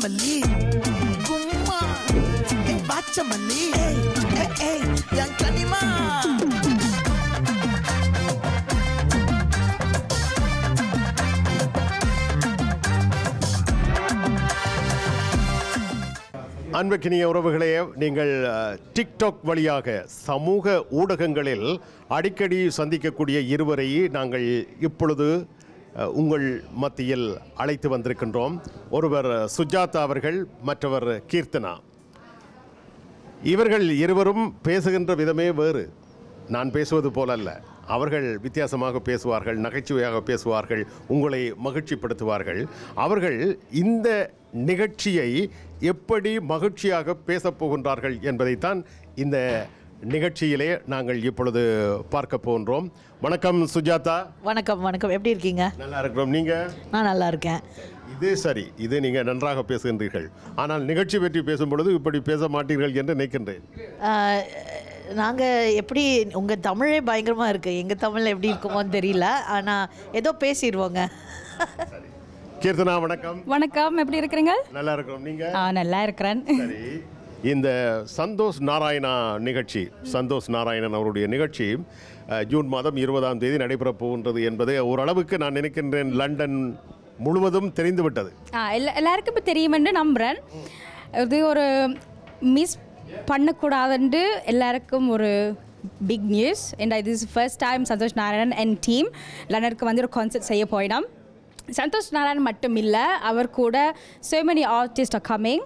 Mali, Gumma, Bacha Mali, Yang Kanima. அன்புக்கினிய உறவுகளே, நீங்கள் TikTok வழியாக சமூக ஊடகங்களில் அடிக்கடி சந்திக்கக்கூடிய இருவரை நாங்கள் இப்பொழுது உங்கள் மத்தியில் அழைத்து வந்திருக்கின்றோம். ஒருவர் சுஜாதா அவர்கள், மற்றவர் கீர்த்தனா. இவர்கள் இருவரும் பேசுகின்ற விதமே வேறு. நான் பேசுவது போலல்ல. அவர்கள் வித்தியாசமாக பேசுவார்கள், நகைச்சுவையாக பேசுவார்கள், உங்களை மகிழ்ச்சிப்படுத்துவார்கள். அவர்கள் இந்த நிகழ்ச்சியை எப்படி மகிழ்ச்சியாக பேசப் போகின்றார்கள் என்பதைத்தான் இந்த நிகழ்ச்சியிலே நாங்கள் இப்பொழுது பார்க்க போகின்றோம். வணக்கம் சுஜாதா. வணக்கம். வணக்கம். எப்படி இருக்கீங்க? நல்லா இருக்கிறோம். நீங்கள்? நான் நல்லா இருக்கேன். இது சரி, இது நீங்கள் நன்றாக பேசுகின்றீர்கள். ஆனால் நிகழ்ச்சி பற்றி பேசும்பொழுது இப்படி பேச மாட்டீர்கள் என்று நினைக்கின்றேன். நாங்கள் எப்படி, உங்கள் தமிழே பயங்கரமாக இருக்குது. எங்கள் தமிழ் எப்படி இருக்குமோன்னு தெரியல, ஆனால் ஏதோ பேசிடுவோங்க. கீர்த்தனா வணக்கம். வணக்கம். எப்படி இருக்கிறீங்க? நல்லா இருக்கிறோம். நீங்கள்? நல்லா இருக்கிறேன். சரி, இந்த சந்தோஷ் நாராயணா நிகழ்ச்சி, சந்தோஷ் நாராயணன் அவருடைய நிகழ்ச்சி ஜூன் மாதம் 20ஆம் தேதி நடைபெறப் போகின்றது என்பது ஓரளவுக்கு நான் நினைக்கின்றேன் லண்டன் முழுவதும் தெரிந்துவிட்டது. எல்லாருக்கும் இப்போ தெரியுமென்று நம்புகிறேன். இது ஒரு மிஸ் பண்ணக்கூடாதுன்னு எல்லாருக்கும் ஒரு பிக் நியூஸ். அண்ட் இது is first time Santhosh Narayanan and team லண்டனுக்கு வந்து ஒரு கான்சர்ட் செய்ய போயிடும். சந்தோஷ் நாராயணன் மட்டும் இல்லை, அவர் கூட so many artists are coming.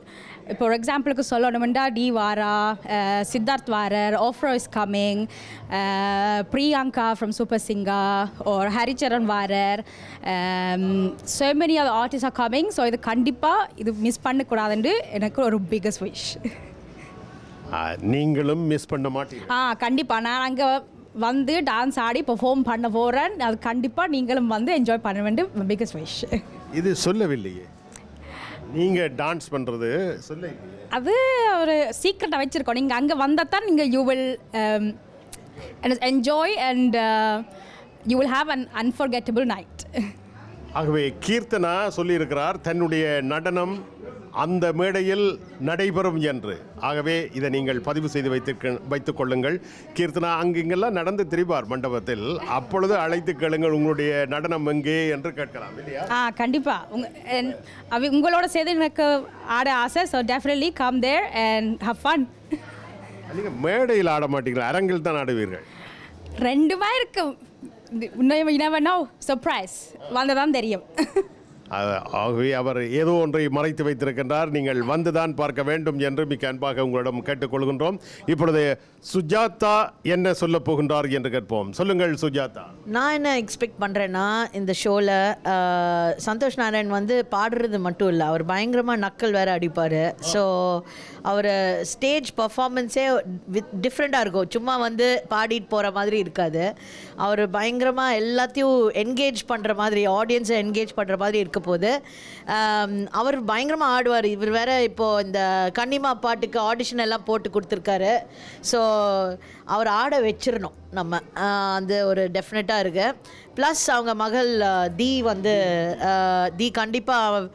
இப்போ ஒரு எக்ஸாம்பிளுக்கு சொல்லணுமெண்டா டி வாரா, சித்தார்த் வாரர், Afro is coming, Priyanka from super singer ஒரு ஹரிச்சரன் வாரர், so many other artists are coming. So இது கண்டிப்பாக இது மிஸ் பண்ணக்கூடாதுன்னு எனக்கு ஒரு பிக்கஸ்ட் விஷ். நீங்களும் மிஸ் பண்ண மாட்டீங்க? கண்டிப்பாக. நான் அங்கே வந்து டான்ஸ் ஆடி பெர்ஃபார்ம் பண்ண போகிறேன். அது கண்டிப்பாக நீங்களும் வந்து என்ஜாய் பண்ண வேண்டிய பிக்கஸ்ட் விஷ். இது சொல்லவில்லையே, நீங்கள் டான்ஸ் பண்ணுறது சொல்ல. அது ஒரு சீக்ரெட்டாக வச்சுருக்கோம். நீங்கள் அங்கே வந்தால் தான் நீங்கள் you will enjoy and you will have an unforgettable night. ஆகவே கீர்த்தனா சொல்லியிருக்கிறார் தன்னுடைய நடனம் அந்த மேடையில் நடைபெறும் என்று. ஆகவே இதை நீங்கள் பதிவு செய்து வைத்துக் கொள்ளுங்கள். கீர்த்தனா அங்கெங்கெல்லாம் நடந்து திரிவார் மண்டபத்தில், அப்பொழுது அழைத்து கேளுங்கள் உங்களுடைய நடனம் எங்கே என்று கேட்கலாம் இல்லையா? கண்டிப்பாக. உங்களோட சேர்ந்து எனக்கு ஆட ஆசை. So definitely come there and have fun. நீங்கள் மேடையில் ஆட மாட்டீங்களா, அரங்கில் தான் ஆடுவீர்கள்? ரெண்டுமே இருக்கும். சர்ப்ரைஸ் வந்ததான் தெரியும். ஆகவே அவர் ஏதோ ஒன்றை மறைத்து வைத்திருக்கின்றார். நீங்கள் வந்துதான் பார்க்க வேண்டும் என்று மிக்க அன்பாக உங்களிடம் கேட்டுக்கொள்கின்றோம். இப்பொழுது சுஜாதா என்ன சொல்ல போகின்றார் என்று கேட்போம். சொல்லுங்கள் சுஜாதா. நான் என்ன எக்ஸ்பெக்ட் பண்ணுறேன்னா, இந்த ஷோவில் சந்தோஷ் நாராயண் வந்து பாடுறது மட்டும் இல்லை, அவர் பயங்கரமாக நக்கல் வேறு அடிப்பார். ஸோ அவர் ஸ்டேஜ் பர்ஃபார்மன்ஸே டிஃப்ரெண்ட்டாக இருக்கும். சும்மா வந்து பாடிட்டு போகிற மாதிரி இருக்காது. அவர் பயங்கரமாக எல்லாத்தையும் என்கேஜ் பண்ணுற மாதிரி, ஆடியன்ஸை என்கேஜ் பண்ணுற மாதிரி இருக்க போது. அவர் பயங்கரமாக ஆடுவார். இவர் வேற இப்போது இந்த கன்னிமா பாட்டுக்கு ஆடிஷன் எல்லாம் போட்டு கொடுத்துருக்காரு. ஸோ அவர் ஆட வச்சிடணும் நம்ம, அது ஒரு டெஃபினட்டாக இருக்குது. ப்ளஸ் அவங்க மகள் தி கண்டிப்பாக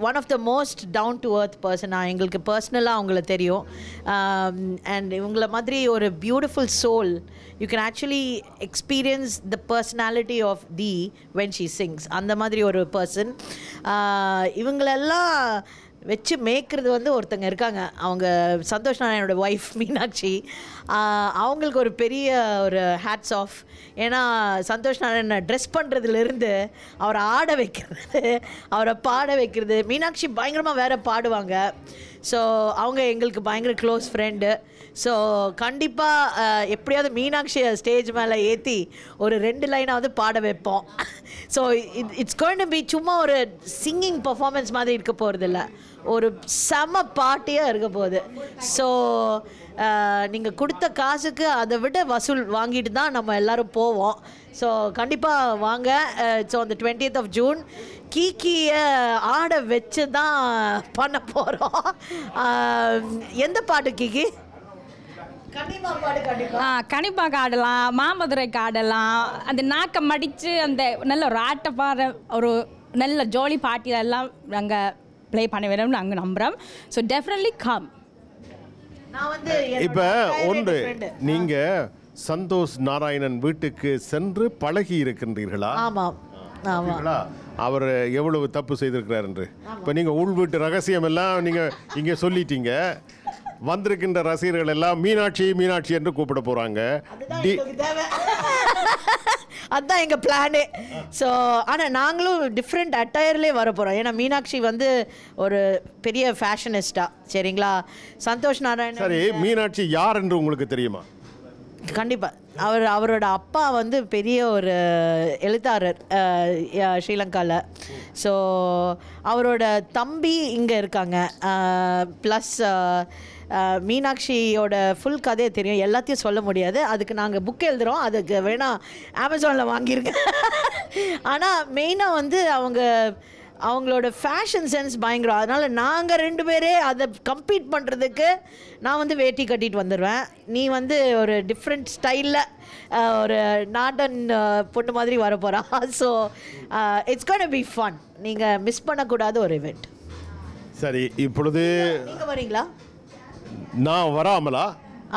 one of the most down to earth person. எங்களுக்கு பர்சனலாக அவங்கள தெரியும். அண்ட் இவங்கள மாதிரி ஒரு beautiful soul. You can actually experience the personality of the when she sings. அந்த மாதிரி ஒரு பர்சன். இவங்களெல்லாம் வச்சு மேய்க்கிறது வந்து ஒருத்தங்க இருக்காங்க, அவங்க சந்தோஷ் நாராயணோட ஒய்ஃப் மீனாட்சி. அவங்களுக்கு ஒரு பெரிய ஒரு ஹேட்ஸ் ஆஃப். ஏன்னா சந்தோஷ் நாராயணனை ட்ரெஸ் பண்ணுறதுலேருந்து அவரை ஆட வைக்கிறது, அவரை பாட வைக்கிறது. மீனாட்சி பயங்கரமாக வேறு பாடுவாங்க. ஸோ அவங்க எங்களுக்கு பயங்கர க்ளோஸ் ஃப்ரெண்டு. ஸோ கண்டிப்பாக எப்படியாவது மீனாட்சியை ஸ்டேஜ் மேலே ஏற்றி ஒரு 2 லைனாவது பாட வைப்போம். So it's going to be சும்மா ஒரு சிங்கிங் பர்ஃபார்மன்ஸ் மாதிரி இருக்க போகிறதில்ல, ஒரு செம பாட்டியாக இருக்க போகுது. ஸோ நீங்கள் கொடுத்த காசுக்கு அதை விட வசூல் வாங்கிட்டு தான் நம்ம எல்லோரும் போவோம். ஸோ கண்டிப்பாக வாங்க. ஸோ அந்த 20th of June கீக்கியை ஆட வச்சு தான் பண்ண போகிறோம். எந்த பாட்டு கீக்கி? கனிப்பாக ஆடலாம், மாமதுரைக்கு ஆடலாம். அந்த நாக்கை மடித்து அந்த நல்ல ஒரு ஆட்டப்பாற ஒரு நல்ல ஜோலி பாட்டியெல்லாம் நாங்கள் ப்ளே பண்ண வேணும்னு நாங்கள் நம்புகிறோம். So definitely come. நான் வந்து இப்போ ஒன்று, நீங்கள் சந்தோஷ் நாராயணன் வீட்டுக்கு சென்று பழகி இருக்கின்றீர்களா? ஆமாம் ஆமாம். அவர் எவ்வளவு தப்பு செய்திருக்கிறார் என்று இப்போ நீங்கள் உள் வீட்டு ரகசியம் எல்லாம் நீங்கள் இங்கே சொல்லிட்டீங்க. வந்திருக்கின்ற ரசிகர்கள் எல்லாம் மீனாட்சி மீனாட்சி என்று கூப்பிட போகிறாங்க. அதுதான் எங்கள் பிளானே. ஸோ ஆனால் நாங்களும் டிஃப்ரெண்ட் அட்டையர்லேயே வர போகிறோம். ஏன்னா மீனாட்சி வந்து ஒரு பெரிய ஃபேஷனிஸ்டா. சரிங்களா? சந்தோஷ் நாராயணன் சரி, மீனாட்சி யார் என்று உங்களுக்கு தெரியுமா? கண்டிப்பாக. அவரோட அப்பா வந்து பெரிய ஒரு எழுத்தாளர் ஸ்ரீலங்காவில். ஸோ அவரோட தம்பி இங்கே இருக்காங்க. ப்ளஸ் மீனாட்சியோட ஃபுல் கதையை தெரியும். எல்லாத்தையும் சொல்ல முடியாது. அதுக்கு நாங்கள் புக் எழுதுகிறோம். அதுக்கு வேணால் அமேசானில் வாங்கியிருக்கேன். ஆனால் மெயினாக வந்து அவங்களோட ஃபேஷன் சென்ஸ் பயங்கரம். அதனால் நாங்கள் 2 பேரே அதை கம்பீட் பண்ணுறதுக்கு நான் வந்து வேட்டி கட்டிட்டு வந்துடுவேன். நீ வந்து ஒரு டிஃப்ரெண்ட் ஸ்டைலில் ஒரு நாடன் பொண்ணு மாதிரி வர போகிறா. So it's gonna be fun. நீங்கள் மிஸ் பண்ணக்கூடாத ஒரு இவெண்ட். சரி, இப்பொழுது நீங்கள் வரீங்களா? நான் வராமலா?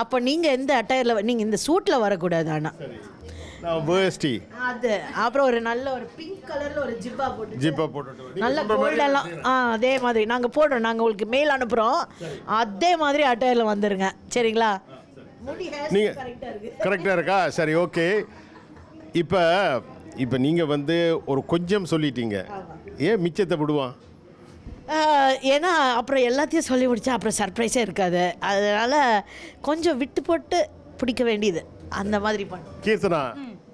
அப்போ நீங்கள் எந்த அட்டையரில்? நீங்கள் இந்த சூட்டில் வரக்கூடாது. ஆனால் நான் வேஷ்டி அது அப்புறம் ஒரு நல்ல ஒரு பிங்க் கலரில் ஒரு ஜிப்பா போட்டுட்டு நல்ல கோல்டெல்லாம் அதே மாதிரி நாங்கள் போடுறோம். நாங்கள் உங்களுக்கு மெயில் அனுப்புகிறோம். அதே மாதிரி அட்டையரில் வந்துடுங்க. சரிங்களா? நீங்கள் கரெக்டாக இருக்கா? சரி, ஓகே. இப்போ நீங்கள் வந்து ஒரு கொஞ்சம் சொல்லிட்டீங்க. ஏன் மிச்சத்தை விடுவான்? ஏன்னா அப்புறம் எல்லாத்தையும் சொல்லி முடிச்சா அப்புறம் சர்ப்ரைஸே இருக்காது. அதனால் கொஞ்சம் விட்டு போட்டு பிடிக்க வேண்டியது அந்த மாதிரி பண்ணு. கீர்த்தனா,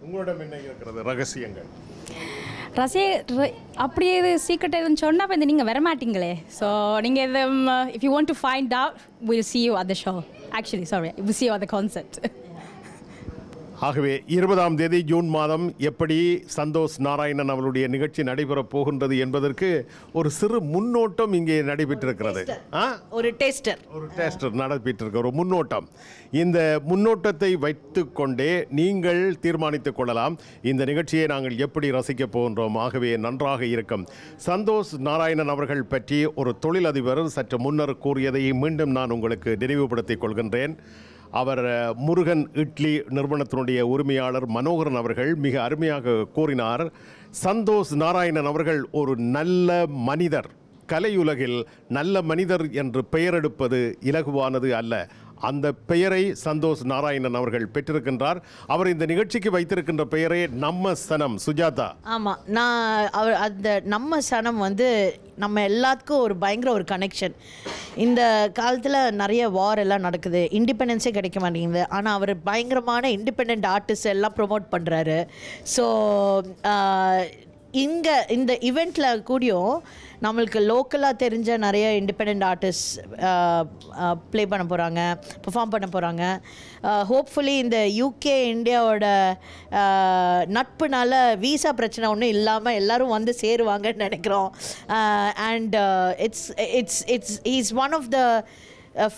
உங்களோட என்ன இருக்கிறது ரகசியங்கள்? அப்படியே இது சீக்ரெட் எதுன்னு சொன்னால் இப்போ நீங்கள் வர மாட்டீங்களே. ஸோ நீங்கள் இது if you want to find out will see you at the show. Actually, sorry, we'll see you at the concert. ஆகவே 20ஆம் தேதி ஜூன் மாதம் எப்படி சந்தோஷ் நாராயணன் அவருடைய நிகழ்ச்சி நடைபெறப் போகின்றது என்பதற்கு ஒரு சிறு முன்னோட்டம் இங்கே நடைபெற்றிருக்கிறது. ஒரு டேஸ்டர் நடைபெற்றிருக்க ஒரு முன்னோட்டம். இந்த முன்னோட்டத்தை வைத்துக்கொண்டே நீங்கள் தீர்மானித்துக் கொள்ளலாம் இந்த நிகழ்ச்சியை நாங்கள் எப்படி ரசிக்கப் போகின்றோம். ஆகவே நன்றாக இருக்கும். சந்தோஷ் நாராயணன் அவர்கள் பற்றி ஒரு தொழிலதிபர் சற்று முன்னர் கூறியதை மீண்டும் நான் உங்களுக்கு நினைவுபடுத்திக் கொள்கின்றேன். அவர் முருகன் இட்லி நிறுவனத்தினுடைய உரிமையாளர் மனோகரன் அவர்கள் மிக அருமையாக கூறினார். சந்தோஷ் நாராயணன் அவர்கள் ஒரு நல்ல மனிதர். கலையுலகில் நல்ல மனிதர் என்று பெயரெடுப்பது இலகுவானது அல்ல. அந்த பெயரை சந்தோஷ் நாராயணன் அவர்கள் பெற்றிருக்கின்றார். அவர் இந்த நிகழ்ச்சிக்கு வைத்திருக்கின்ற பெயரே நம்ம சனம். சுஜாதா. ஆமாம், நான் அவர் அந்த நம்ம சனம் வந்து நம்ம எல்லாத்துக்கும் ஒரு பயங்கர ஒரு கனெக்ஷன். இந்த காலத்தில் நிறைய வார் எல்லாம் நடக்குது, இண்டிபெண்டன்ஸே கிடைக்க மாட்டேங்குது. ஆனால் அவர் பயங்கரமான இண்டிபெண்ட் ஆர்டிஸ்ட் எல்லாம் ப்ரொமோட் பண்ணுறாரு. ஸோ இங்கே இந்த ஈவெண்ட்டில் கூடயும் நம்மளுக்கு லோக்கலாக தெரிஞ்ச நிறைய இண்டிபெண்ட் ஆர்டிஸ்ட் ப்ளே பண்ண போகிறாங்க, பெர்ஃபார்ம் பண்ண போகிறாங்க. ஹோப்ஃபுல்லி இந்த யூகே இந்தியாவோட நட்புனால வீசா பிரச்சனை ஒன்றும் இல்லாமல் எல்லோரும் வந்து சேருவாங்கன்னு நினைக்கிறோம். And it's one of the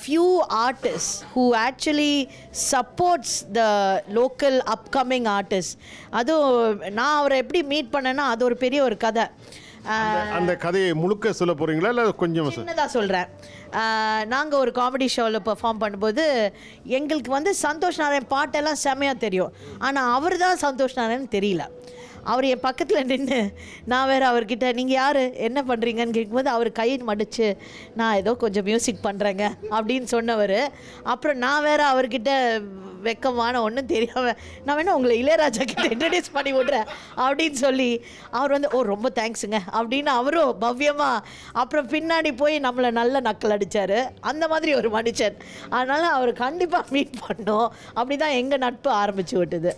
few artists who actually supports the local upcoming artists. அதுவும் நான் அவரை எப்படி மீட் பண்ணேன்னா அது ஒரு பெரிய ஒரு கதை. அந்த கதையை முழுக்க சொல்ல போகிறீங்களா இல்லை கொஞ்சம் சின்னதாக சொல்கிறேன். நாங்கள் ஒரு காமெடி ஷோவில் பெர்ஃபார்ம் பண்ணும்போது எங்களுக்கு வந்து சந்தோஷ் நாராயண் பாட்டெல்லாம் செம்மையாக தெரியும். ஆனால் அவர் தான் சந்தோஷ் நாராயண் தெரியல. அவர் என் பக்கத்தில் நின்று நான் வேறு அவர்கிட்ட நீங்கள் யார் என்ன பண்ணுறீங்கன்னு கேட்கும்போது அவர் கையை மடித்து நான் ஏதோ கொஞ்சம் மியூசிக் பண்ணுறேங்க அப்படின்னு சொன்னவர். அப்புறம் நான் வேறு அவர்கிட்ட வெக்கமான ஒன்றும் தெரியாமல் நான் வேணா உங்களை இளையராஜா கிட்ட இன்ட்ரடியூஸ் பண்ணி விட்றேன் அப்படின்னு சொல்லி அவர் வந்து ரொம்ப தேங்க்ஸுங்க அப்படின்னு அவரும் பவ்யமாக அப்புறம் பின்னாடி போய் நம்மளை நல்ல நக்கல் அடித்தார். அந்த மாதிரி ஒரு மனுஷன். அதனால் அவர் கண்டிப்பாக மீட் பண்ணோம். அப்படி தான் எங்கள் நட்பு ஆரம்பித்து விட்டுது.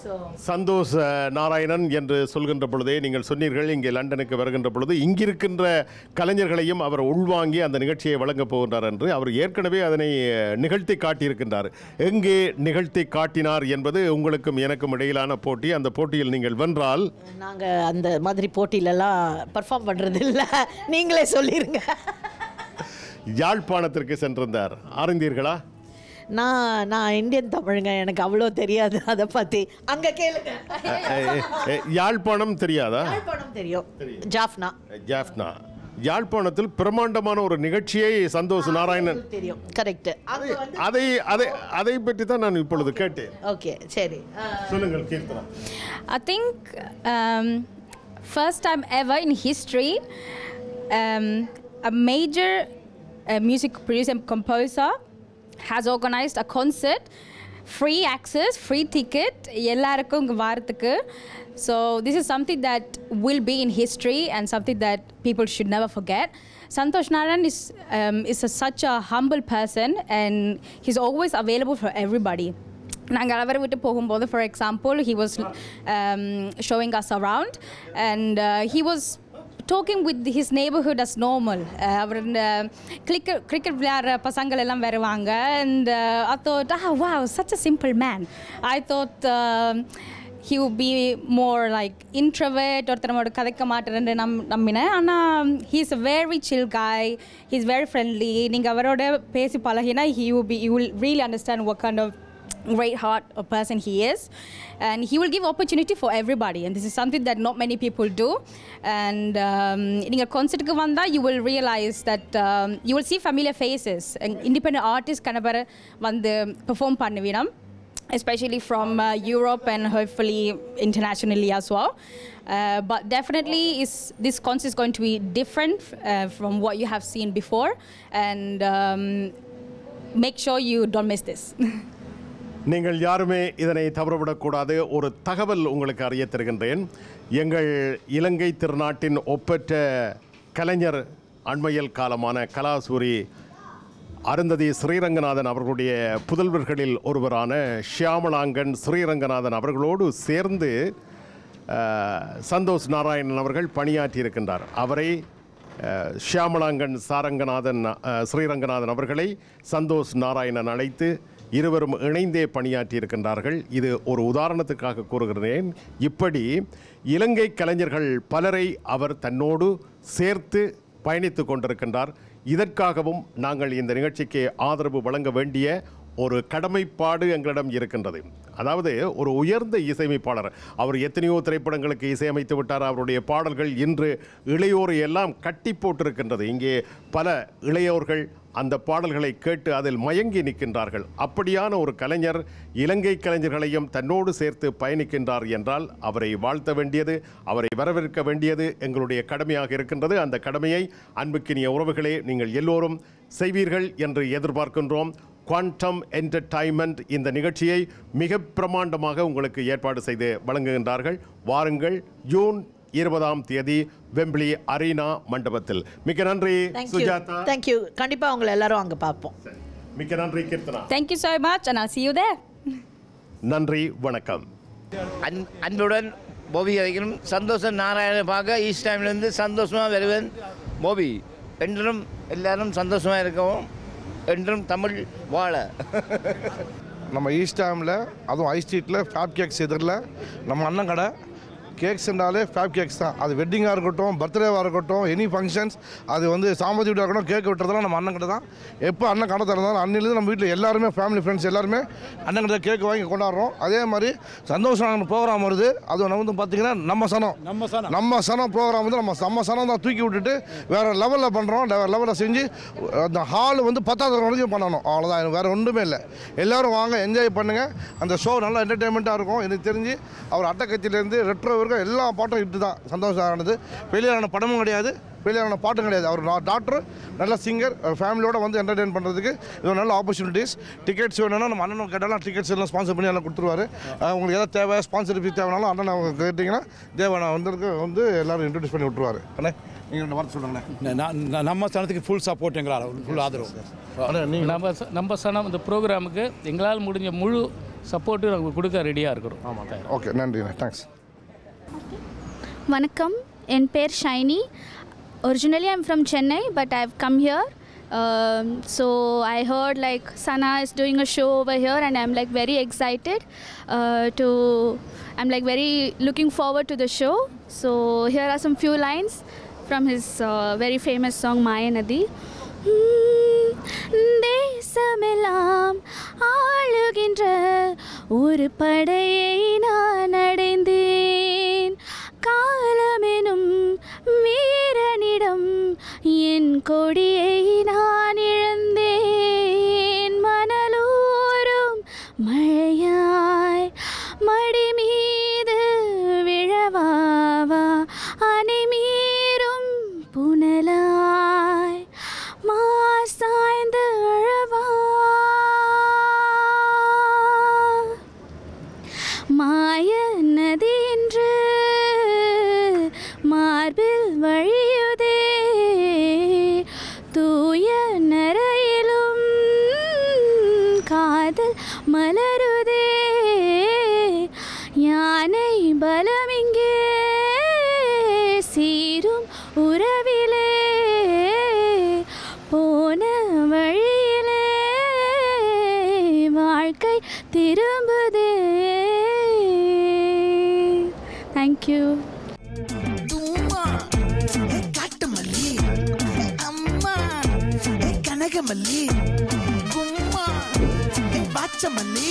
ஸோ சந்தோஷ் நாராயணன் என்று சொல்கின்ற பொழுதே நீங்கள் சொன்னீர்கள் இங்கே லண்டனுக்கு வருகின்ற பொழுது இங்கிருக்கின்ற கலைஞர்களையும் அவர் உள்வாங்கி அந்த நிகழ்ச்சியை வழங்கப் போகின்றார் என்று அவர் ஏற்கனவே அதனை நிகழ்த்தி காட்டியிருக்கின்றார். எங்கே நிகழ்த்தி காட்டினார் என்பது உங்களுக்கும் எனக்கும் இடையிலான போட்டி. அந்த போட்டியில் நீங்கள் வென்றால் நாங்கள் அந்த மாதிரி போட்டியிலலாம் பர்ஃபார்ம் பண்ணுறது இல்லை, நீங்களே சொல்லிடுங்க. யாழ்ப்பாணத்திற்கு சென்றிருந்தார், அறிந்தீர்களா? நான் இந்தியன் தமிழுங்க, எனக்கு அவ்வளோ தெரியாது அதை பற்றி. அங்கே கேளுங்க. யாழ்ப்பாணம் தெரியாதா? யாழ்ப்பாணம் தெரியும். ஜாஃப்னா. யாழ்ப்பாணத்தில் பிரமாண்டமான ஒரு நிகழ்ச்சியை சந்தோஷ் நாராயணன் தெரியும். கரெக்ட். அதை அதை அதை பற்றி தான் நான் இப்பொழுது கேட்டேன். ஓகே, சரி, சொல்லுங்கள் Keerthana. I think first time ever in history, a major music producer and composer has organized a concert, free access, free ticket, எல்லாருக்கும் இங்க வரதுக்கு. So this is something that will be in history and something that people should never forget. Santosh Narayan is such a humble person and he's always available for everybody. நாங்கள் அவரை விட்டு போகும்போது, for example, he was showing us around and he was talking with his neighborhood as normal. Our cricket விளையாடுற பசங்கள் எல்லாம் வருவாங்க. And I thought, wow, such a simple man. I thought he would be more like introvert, ஒருத்தர் நம்மளோட கதைக்க மாட்டேன்னு நம்பினேன். ஆனால் he is a very chill guy, he is very friendly. நீங்கள் அவரோட பேசி பழகினா you will really understand what kind of great heart a person he is, and he will give opportunity for everybody, and this is something that not many people do. And ninga concert ku vanda you will realize that you will see familiar faces and independent artists kanabara vandu perform pannuvinam, especially from Europe and hopefully internationally as well. But definitely this concert is going to be different from what you have seen before, and make sure you don't miss this. நீங்கள் யாருமே இதனை தவறவிடக்கூடாது. ஒரு தகவல் உங்களுக்கு அறிய தருகின்றேன். எங்கள் இலங்கை திருநாட்டின் ஒப்பற்ற கலைஞர், அண்மையில் காலமான கலாசூரி அருந்ததி ஸ்ரீரங்கநாதன் அவர்களுடைய புதல்வர்களில் ஒருவரான ஷியாமளாங்கன் ஸ்ரீரங்கநாதன் அவர்களோடு சேர்ந்து சந்தோஷ் நாராயணன் அவர்கள் பணியாற்றியிருக்கின்றார். அவரை ஷியாமளாங்கன் ஸ்ரீரங்கநாதன் அவர்களை சந்தோஷ் நாராயணன் அழைத்து இருவரும் இணைந்தே பணியாற்றியிருக்கின்றார்கள். இது ஒரு உதாரணத்துக்காக கூறுகிறேன். இப்படி இலங்கை கலைஞர்கள் பலரை அவர் தன்னோடு சேர்த்து பயணித்து கொண்டிருக்கின்றார். இதற்காகவும் நாங்கள் இந்த நிகழ்ச்சிக்கு ஆதரவு வழங்க வேண்டிய ஒரு கடமைப்பாடு எங்களிடம் இருக்கின்றது. அதாவது ஒரு உயர்ந்த இசையமைப்பாளர், அவர் எத்தனையோ திரைப்படங்களுக்கு இசையமைத்து விட்டார். அவருடைய பாடல்கள் இன்று இளையோரை எல்லாம் கட்டி போட்டிருக்கின்றது. இங்கே பல இளையோர்கள் அந்த பாடல்களை கேட்டு அதில் மயங்கி நிற்கின்றார்கள். அப்படியான ஒரு கலைஞர் இலங்கை கலைஞர்களையும் தன்னோடு சேர்த்து பயணிக்கின்றார் என்றால் அவரை வாழ்த்த வேண்டியது, அவரை வரவேற்க வேண்டியது எங்களுடைய கடமையாக இருக்கின்றது. அந்த கடமையை அன்புக்கினிய உறவுகளே நீங்கள் எல்லோரும் செய்வீர்கள் என்று எதிர்பார்க்கின்றோம். குவாண்டம் என்டர்டைன்மெண்ட் இந்த நிகழ்ச்சியை மிக பிரமாண்டமாக உங்களுக்கு ஏற்பாடு செய்து வழங்குகின்றார்கள். வாருங்கள், ஜூன் 20ஆம் தேதி வெம்பிளி அரீனா மண்டபத்தில். மிக்க நன்றி சுஜாதா. Thank you. கண்டிப்பா உங்களை எல்லாரும் அங்க பார்ப்போம். மிக்க நன்றி Keerthana. Thank you so much and I'll see you there. நன்றி, வணக்கம். அன்புடன் போபி அழைக்கணும். சந்தோஷ நாராயணன் பார்க்க ஈஸ்ட் டைம்லேருந்து சந்தோஷமாக வருவேன். போபி என்றும் எல்லாரும் சந்தோஷமாக இருக்கவும், என்றும் தமிழ் வாழ. நம்ம ஈஸ்ட் டைமில், அதுவும் ஐ ஸ்ட்ரீட்டில் ஃபேப் கேக்ஸ் எதிரில் நம்ம அண்ணன் கடை. கேக்ஸ் என்றாலே ஃபேப் கேக்ஸ் தான். அது வெட்டிங்காக இருக்கட்டும், பர்த்டேவாக இருக்கட்டும், எனி ஃபங்க்ஷன்ஸ், அது வந்து சாம்பதி வீடாக இருக்கட்டும், கேக் விட்டுறதுலாம் நம்ம அண்ணன் கடை தான். எப்போ அண்ணன் கடை திறந்தாலும் அன்னிலேருந்து நம்ம வீட்டில் எல்லாருமே ஃபேமிலி ஃப்ரெண்ட்ஸ் எல்லாருமே அண்ணன் கடை கேக் வாங்கி கொண்டாடுறோம். அதே மாதிரி சந்தோஷம் ப்ரோக்ராம் வருது. அது வந்து பார்த்திங்கன்னா நம்ம சனம் ப்ரோக்ராம் வந்து நம்ம சனம் தான் தூக்கி விட்டுட்டு வேறு லெவலில் பண்ணுறோம். வேறு லெவலில் செஞ்சு அந்த ஹால் வந்து 10,000 வரைக்கும் பண்ணணும். அவ்வளோதான், வேறு ஒன்றுமே இல்லை. எல்லோரும் வாங்க, என்ஜாய் பண்ணுங்கள். அந்த ஷோ நல்லா என்டர்டெயின்மெண்ட்டாக இருக்கும். எனக்கு தெரிஞ்சு அவர் அட்டக்கத்திலேருந்து ரெட்ரோ எல்லா பாட்டும் இப்படி தான் சந்தோஷமானது. வெளியான படமும் கிடையாது, வெளியான பாட்டும் கிடையாது. அவர் டாக்டர், நல்ல சிங்கர், ஃபேமிலியோடு வந்து என்டர்டெயின் பண்ணுறதுக்கு இது ஒரு நல்ல ஆப்பர்ச்சுனிட்டிஸ். டிக்கெட்ஸ் வேணும்னா நம்ம அண்ணனும் கேட்டாலும் டிக்கெட்ஸ் எல்லாம் ஸ்பான்சர் பண்ணி எல்லாம் கொடுத்துருவாரு. உங்களுக்கு எதாவது தேவை, ஸ்பான்சர்ஷிப் தேவைனாலும் அண்ணன் அவங்க கேட்டிங்கன்னா தேவனை வந்து எல்லோரும் இன்ட்ரடியூஸ் பண்ணி விட்டுருவாரு. அண்ணே, நீங்கள் ரெண்டு வார்த்தை சொல்லுங்களேன். நம்ம சனத்துக்கு ஃபுல் சப்போர்ட், எங்களால் ஃபுல் ஆதரவு. நம்ம சனம் இந்த ப்ரோக்ராமுக்கு எங்களால் முடிஞ்ச முழு சப்போர்ட்டு நாங்கள் கொடுக்க ரெடியாக இருக்கிறோம். ஆமாம், ஓகே, நன்றி, தேங்க்ஸ். Vanakkam, என் பேர் Saini. Originally I'm from Chennai, but I've come here. So I heard like Sana is doing a show over here, and I'm like very excited I'm like very looking forward to the show. So here are some few lines from his very famous song Mayanadi. தேசமெல்லாம் ஆளுகின்ற ஒரு படையை நான் அடைந்தேன். காலமெனும் வீரனிடம் கொடியை நான் இழந்தேன் மணலோரும் மழையாய் மடி மீது விழவாவா அணை மீறும் புனலாய் மாசாய்ந்து அழவா மாய நதி என்று மார்பில் வழியுதே தூய நரையிலும் காதல் மலருதே யானை பலமிங்கே சீரும் உறவிலே போன வழியிலே வாழ்க்கை திரும்புதே. தேங்க்யூ. தும்மா காட்டுமல்லி அம்மா கனகமல்லி கும்மா பாச்சமல்லி